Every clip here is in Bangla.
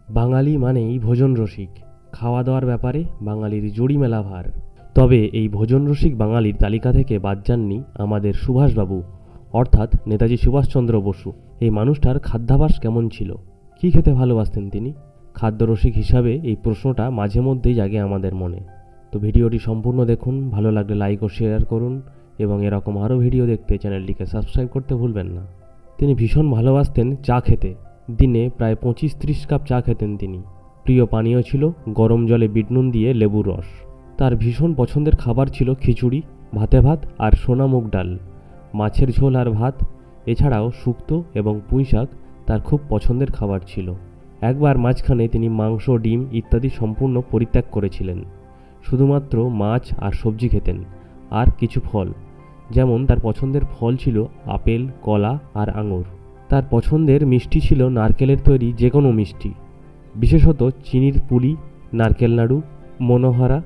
বাঙালি মানেই ভোজন রসিক। খাওয়া দাওয়ার ব্যাপারে বাঙালির জুড়ি মেলা ভার। তবে এই ভোজন রসিক বাঙালির তালিকা থেকে বাদ যাননি আমাদের সুভাষবাবু, অর্থাৎ নেতাজি সুভাষচন্দ্র বসু। এই মানুষটার খাদ্যাভ্যাস কেমন ছিল, কী খেতে ভালোবাসতেন তিনি? খাদ্যরসিক হিসাবে এই প্রশ্নটা মাঝে মধ্যেই জাগে আমাদের মনে। তো ভিডিওটি সম্পূর্ণ দেখুন, ভালো লাগলে লাইক ও শেয়ার করুন এবং এরকম আরও ভিডিও দেখতে চ্যানেলটিকে সাবস্ক্রাইব করতে ভুলবেন না। তিনি ভীষণ ভালোবাসতেন চা খেতে। দিনে প্রায় 25-30 কাপ চা খেতেন তিনি। প্রিয় পানীয় ছিল গরম জলে বিট নুন দিয়ে লেবুর রস। তার ভীষণ পছন্দের খাবার ছিল খিচুড়ি, ভাতে ভাত আর সোনা মুগ ডাল, মাছের ঝোল আর ভাত। এছাড়াও শুক্তো এবং পুঁই শাক তার খুব পছন্দের খাবার ছিল। একবার মাঝখানে তিনি মাংস, ডিম ইত্যাদি সম্পূর্ণ পরিত্যাগ করেছিলেন। শুধুমাত্র মাছ আর সবজি খেতেন, আর কিছু ফল, যেমন তার পছন্দের ফল ছিল আপেল, কলা আর আঙুর। তার পছন্দের মিষ্টি ছিল নারকেলের তৈরি যে কোনো মিষ্টি, বিশেষত চিনির পুলি, নারকেল নাড়ু, মনোহরা,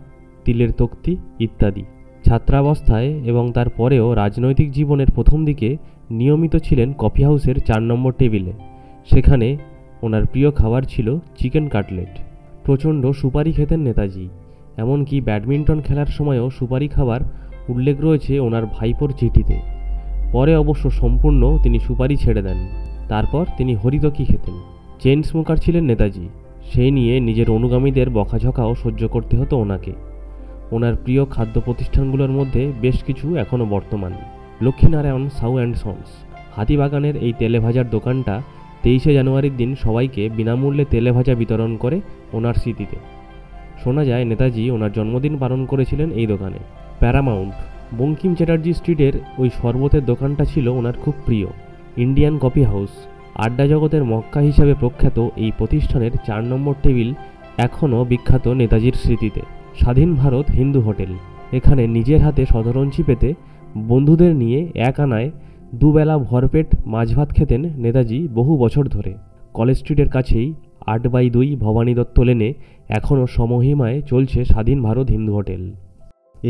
তিলের তক্তি ইত্যাদি। ছাত্রাবস্থায় এবং তার পরেও রাজনৈতিক জীবনের প্রথম দিকে নিয়মিত ছিলেন কফি হাউসের 4 নম্বর টেবিলে। সেখানে ওনার প্রিয় খাবার ছিল চিকেন কাটলেট। প্রচণ্ড সুপারি খেতেন নেতাজি, এমনকি ব্যাডমিন্টন খেলার সময়ও সুপারি খাবার উল্লেখ রয়েছে ওনার ভাইপোর চিঠিতে। পরে অবশ্য সম্পূর্ণ তিনি সুপারি ছেড়ে দেন। তারপর তিনি হরিতকি খেতেন। চেইন স্মোকার ছিলেন নেতাজি, সেই নিয়ে নিজের অনুগামীদের বকাঝকাও সহ্য করতে হতো ওনাকে। ওনার প্রিয় খাদ্য প্রতিষ্ঠানগুলোর মধ্যে বেশ কিছু এখনও বর্তমান। লক্ষ্মীনারায়ণ সাউ অ্যান্ড সন্স, হাতিবাগানের এই তেলেভাজার দোকানটা 23শে জানুয়ারির দিন সবাইকে বিনামূল্যে তেলেভাজা বিতরণ করে ওনার স্মৃতিতে। শোনা যায় নেতাজি ওনার জন্মদিন পালন করেছিলেন এই দোকানে। প্যারামাউন্ট, বঙ্কিম চ্যাটার্জি স্ট্রিটের ওই শরবতের দোকানটা ছিল ওনার খুব প্রিয়। ইন্ডিয়ান কফি হাউস, আড্ডা জগতের মক্কা হিসাবে প্রখ্যাত এই প্রতিষ্ঠানের 4 নম্বর টেবিল এখনও বিখ্যাত নেতাজির স্মৃতিতে। স্বাধীন ভারত হিন্দু হোটেল, এখানে নিজের হাতে শতরঞ্চি পেতে বন্ধুদের নিয়ে এক আনায় দুবেলা ভরপেট মাছ ভাত খেতেন নেতাজি বহু বছর ধরে। কলেজ স্ট্রিটের কাছেই 8/2 ভবানী দত্ত লেনে এখনও সমহিমায় চলছে স্বাধীন ভারত হিন্দু হোটেল।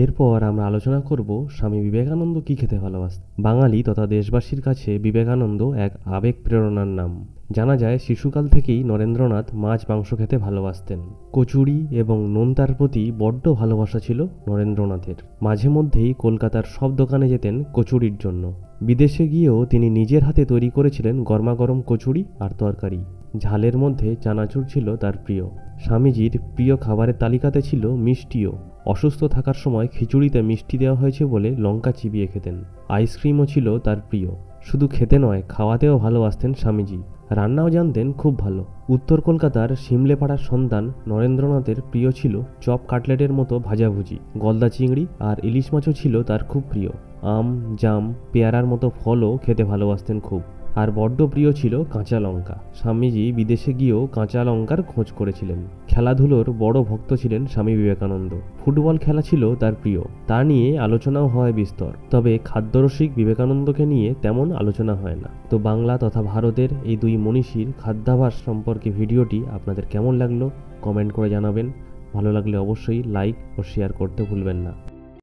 এরপর আমরা আলোচনা করব স্বামী বিবেকানন্দ কী খেতে ভালোবাসতেন। বাঙালি তথা দেশবাসীর কাছে বিবেকানন্দ এক আবেগ প্রেরণার নাম। জানা যায় শিশুকাল থেকেই নরেন্দ্রনাথ মাছ মাংস খেতে ভালোবাসতেন। কচুরি এবং নোনতার প্রতি বড্ড ভালোবাসা ছিল নরেন্দ্রনাথের। মাঝে মধ্যেই কলকাতার সব দোকানে যেতেন কচুরির জন্য। বিদেশে গিয়েও তিনি নিজের হাতে তৈরি করেছিলেন গরমাগরম কচুরি আর তরকারি। ঝালের মধ্যে চানাচুর ছিল তার প্রিয়। স্বামীজির প্রিয় খাবারের তালিকাতে ছিল মিষ্টিও। অসুস্থ থাকার সময় খিচুড়িতে মিষ্টি দেওয়া হয়েছে বলে লঙ্কা চিবিয়ে খেতেন। আইসক্রিমও ছিল তার প্রিয়। শুধু খেতে নয়, খাওয়াতেও ভালোবাসতেন স্বামীজি। রান্নাও জানতেন খুব ভালো। উত্তর কলকাতার শিমলেপাড়ার সন্তান নরেন্দ্রনাথের প্রিয় ছিল চপ কাটলেটের মতো ভাজাভুজি। গলদা চিংড়ি আর ইলিশ মাছও ছিল তার খুব প্রিয়। আম, জাম, পেয়ারার মতো ফলও খেতে ভালোবাসতেন খুব। আর বড্ড প্রিয় ছিল কাঁচা লঙ্কা। স্বামীজি বিদেশে গিয়েও কাঁচা লঙ্কার খোঁজ করেছিলেন। খেলাধুলোর বড় ভক্ত ছিলেন স্বামী বিবেকানন্দ। ফুটবল খেলা ছিল তার প্রিয়, তা নিয়ে আলোচনাও হয় বিস্তর। তবে খাদ্যরসিক বিবেকানন্দকে নিয়ে তেমন আলোচনা হয় না। তো বাংলা তথা ভারতের এই দুই মনীষীর খাদ্যাভ্যাস সম্পর্কে ভিডিওটি আপনাদের কেমন লাগলো কমেন্ট করে জানাবেন। ভালো লাগলে অবশ্যই লাইক ও শেয়ার করতে ভুলবেন না।